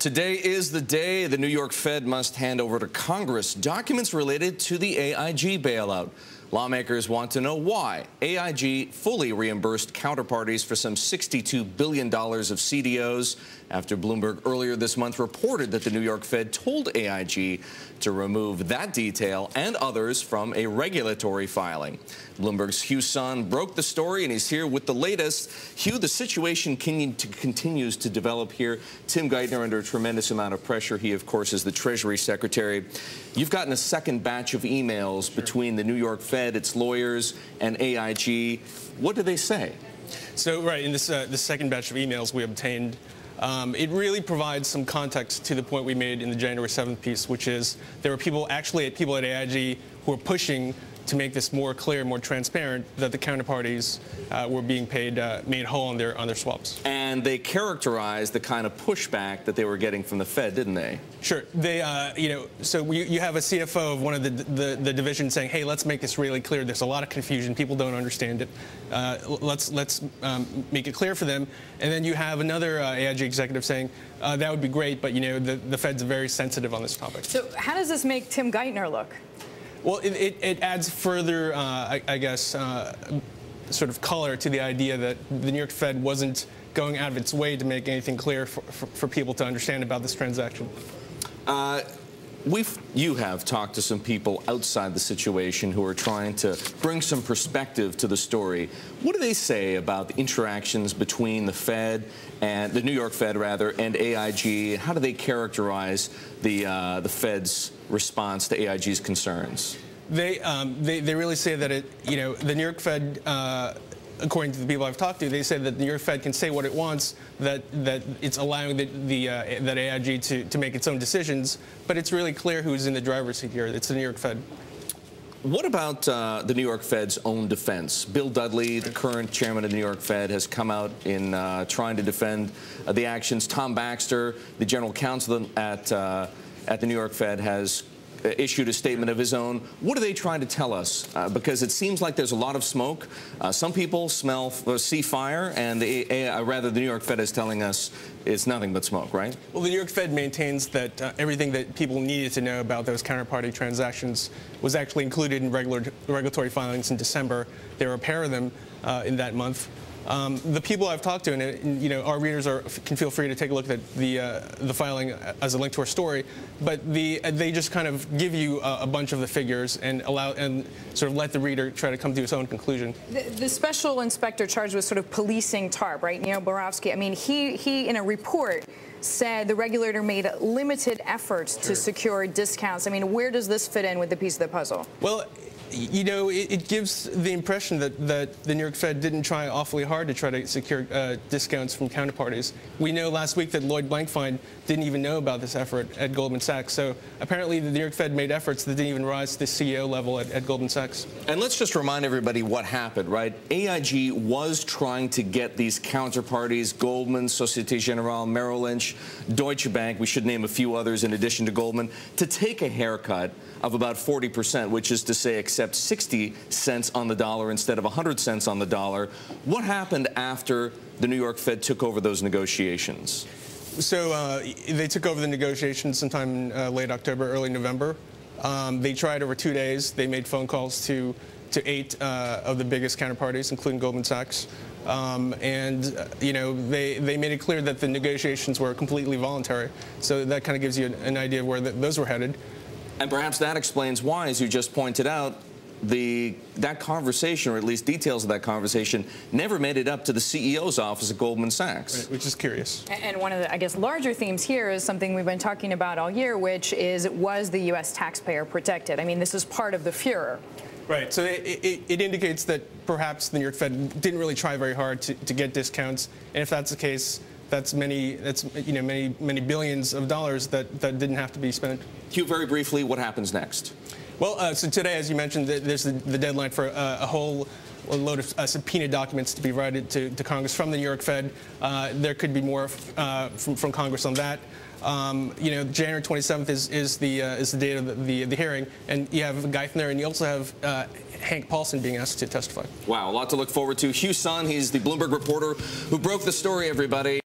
Today is the day the New York Fed must hand over to Congress documents related to the AIG bailout. Lawmakers want to know why AIG fully reimbursed counterparties for some $62 billion of CDOs after Bloomberg earlier this month reported that the New York Fed told AIG to remove that detail and others from a regulatory filing. Bloomberg's Hugh Son broke the story, and he's here with the latest. Hugh, the situation continues to develop here. Tim Geithner under a tremendous amount of pressure. He, of course, is the Treasury Secretary. You've gotten a second batch of emails between the New York Fed, its lawyers, and AIG. What do they say? So, right, in this second batch of emails we obtained, it really provides some context to the point we made in the January 7th piece, which is there were people at AIG who were pushing to make this more clear, more transparent, that the counterparties were being paid, made whole on their swaps. And they characterized the kind of pushback that they were getting from the Fed, didn't they? Sure. They, so you have a CFO of one of the divisions saying, "Hey, let's make this really clear. There's a lot of confusion. People don't understand it. Let's make it clear for them." And then you have another AIG executive saying, "That would be great, but the Fed's very sensitive on this topic." So how does this make Tim Geithner look? Well, it adds further, I guess, sort of color to the idea that the New York Fed wasn't going out of its way to make anything clear for people to understand about this transaction. You have talked to some people outside the situation who are trying to bring some perspective to the story. What do they say about the interactions between the Fed and the New York Fed, rather, and AIG? How do they characterize the Fed's response to AIG's concerns? They really say that the New York Fed, according to the people I've talked to, they say that the New York Fed can say what it wants, that it's allowing that AIG to make its own decisions, but it's really clear who's in the driver's seat here. It's the New York Fed. What about the New York Fed's own defense? Bill Dudley, the current chairman of the New York Fed, has come out in trying to defend the actions. Tom Baxter, the general counsel at the New York Fed, has issued a statement of his own. What are they trying to tell us? Because it seems like there's a lot of smoke. Some people see fire, and the New York Fed is telling us it's nothing but smoke, right? Well, the New York Fed maintains that everything that people needed to know about those counterparty transactions was actually included in regulatory filings in December. There were a pair of them in that month. The people I've talked to, and our readers can feel free to take a look at the filing as a link to our story, but they just kind of give you a bunch of the figures and sort of let the reader try to come to his own conclusion. The special inspector charged with sort of policing TARP, right, Neil Borowski, I mean, he in a report said the regulator made limited efforts to secure discounts. I mean, where does this fit in with the piece of the puzzle? Well, it gives the impression that the New York Fed didn't try awfully hard to try to secure discounts from counterparties. We know last week that Lloyd Blankfein didn't even know about this effort at Goldman Sachs. So apparently the New York Fed made efforts that didn't even rise to the CEO level at Goldman Sachs. And let's just remind everybody what happened, right? AIG was trying to get these counterparties, Goldman, Societe Generale, Merrill Lynch, Deutsche Bank, we should name a few others in addition to Goldman, to take a haircut of about 40%, which is to say accept 60 cents on the dollar instead of 100 cents on the dollar. What happened after the New York Fed took over those negotiations? So they took over the negotiations sometime in late October, early November. They tried over 2 days. They made phone calls to 8 of the biggest counterparties, including Goldman Sachs. They made it clear that the negotiations were completely voluntary. So that kind of gives you an idea of where those were headed. And perhaps that explains why, as you just pointed out, that conversation, or at least details of that conversation, never made it up to the CEO's office at Goldman Sachs. Right, which is curious. And one of the, I guess, larger themes here is something we've been talking about all year, which is, was the U.S. taxpayer protected? I mean, this is part of the furor. Right. So it indicates that perhaps the New York Fed didn't really try very hard to get discounts. And if that's the case, that's many billions of dollars that didn't have to be spent. Hugh, very briefly, what happens next? Well, so today, as you mentioned, there's the deadline for a whole load of subpoena documents to be provided to Congress from the New York Fed. There could be more from Congress on that. January 27th is the date of the hearing, and you have Geithner, and you also have Hank Paulson being asked to testify. Wow, a lot to look forward to. Hugh Son, he's the Bloomberg reporter who broke the story, everybody.